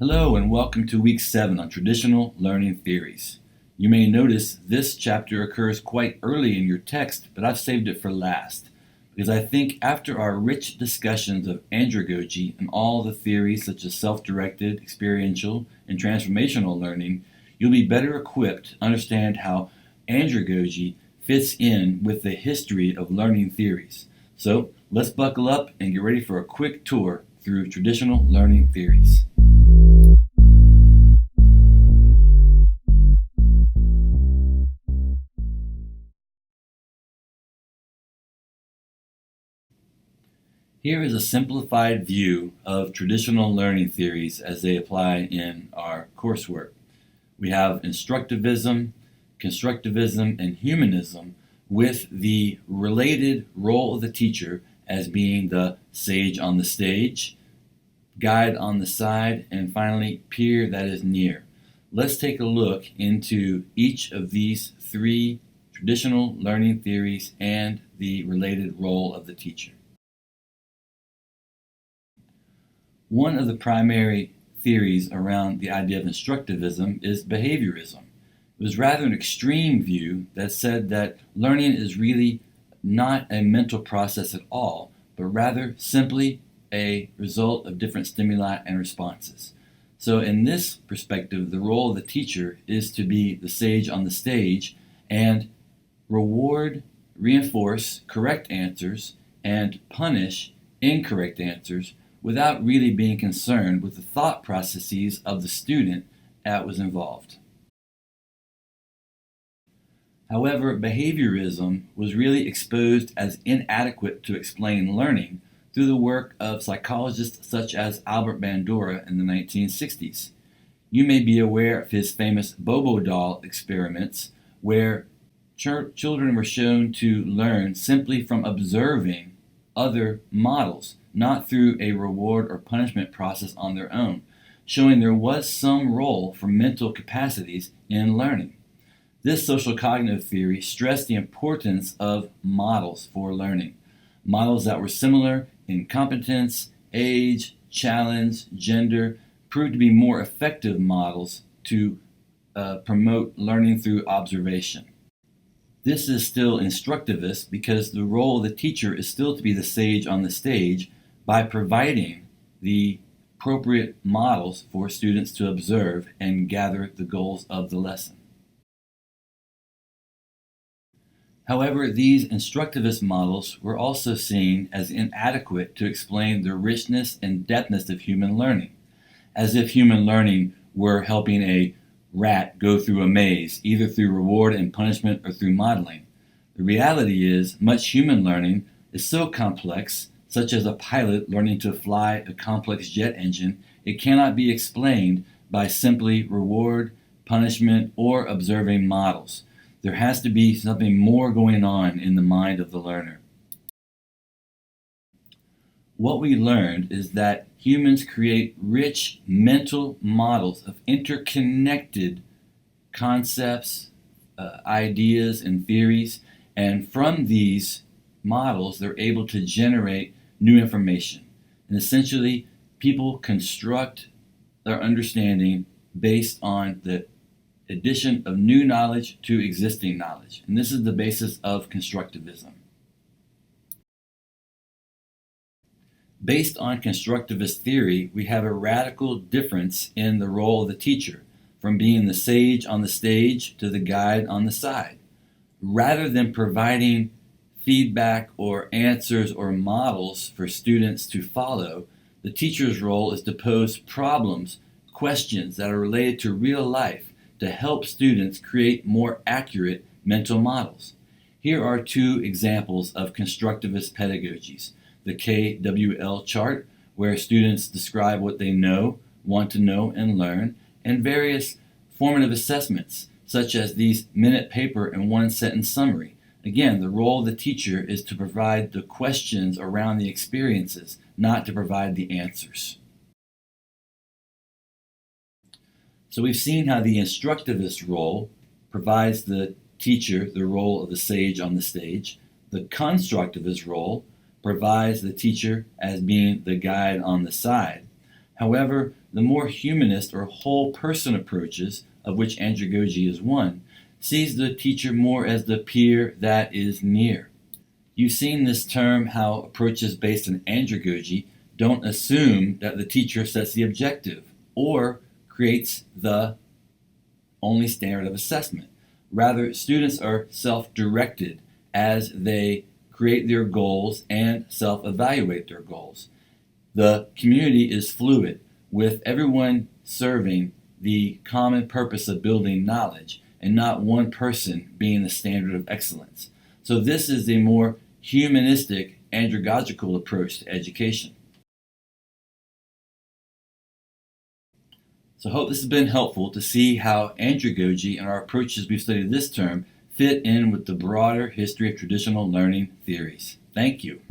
Hello and welcome to week 7 on traditional learning theories. You may notice this chapter occurs quite early in your text, but I've saved it for last because I think after our rich discussions of andragogy and all the theories such as self-directed, experiential, and transformational learning, you'll be better equipped to understand how andragogy fits in with the history of learning theories. So let's buckle up and get ready for a quick tour through traditional learning theories. Here is a simplified view of traditional learning theories as they apply in our coursework. We have instructivism, constructivism, and humanism with the related role of the teacher as being the sage on the stage, guide on the side, and finally peer that is near. Let's take a look into each of these three traditional learning theories and the related role of the teacher. One of the primary theories around the idea of instructivism is behaviorism. It was rather an extreme view that said that learning is really not a mental process at all, but rather simply a result of different stimuli and responses. So in this perspective, the role of the teacher is to be the sage on the stage and reward, reinforce correct answers, and punish incorrect answers without really being concerned with the thought processes of the student that was involved. However, behaviorism was really exposed as inadequate to explain learning through the work of psychologists such as Albert Bandura in the 1960s. You may be aware of his famous Bobo doll experiments where children were shown to learn simply from observing other models, not through a reward or punishment process on their own, showing there was some role for mental capacities in learning. This social cognitive theory stressed the importance of models for learning, models that were similar in competence, age, challenge, gender, proved to be more effective models to promote learning through observation. This is still instructivist because the role of the teacher is still to be the sage on the stage by providing the appropriate models for students to observe and gather the goals of the lesson. However, these instructivist models were also seen as inadequate to explain the richness and depthness of human learning, as if human learning were helping a rat go through a maze, either through reward and punishment or through modeling. The reality is, much human learning is so complex, such as a pilot learning to fly a complex jet engine, it cannot be explained by simply reward, punishment, or observing models. There has to be something more going on in the mind of the learner. What we learned is that humans create rich mental models of interconnected concepts, ideas, and theories, and from these models they're able to generate new information. And essentially, people construct their understanding based on the addition of new knowledge to existing knowledge. And this is the basis of constructivism. Based on constructivist theory, we have a radical difference in the role of the teacher, from being the sage on the stage to the guide on the side. Rather than providing feedback or answers or models for students to follow, the teacher's role is to pose problems, questions that are related to real life to help students create more accurate mental models. Here are two examples of constructivist pedagogies: the KWL chart, where students describe what they know, want to know, and learn, and various formative assessments, such as these minute paper and one-sentence summary. Again, the role of the teacher is to provide the questions around the experiences, not to provide the answers. So we've seen how the instructivist role provides the teacher the role of the sage on the stage. The constructivist role provides the teacher as being the guide on the side. However, the more humanist or whole person approaches, of which andragogy is one, sees the teacher more as the peer that is near. You've seen this term how approaches based on andragogy don't assume that the teacher sets the objective or creates the only standard of assessment. Rather, students are self-directed as they create their goals and self-evaluate their goals. The community is fluid, with everyone serving the common purpose of building knowledge and not one person being the standard of excellence. So this is a more humanistic, andragogical approach to education. So I hope this has been helpful to see how andragogy and our approaches we've studied this term fit in with the broader history of traditional learning theories. Thank you.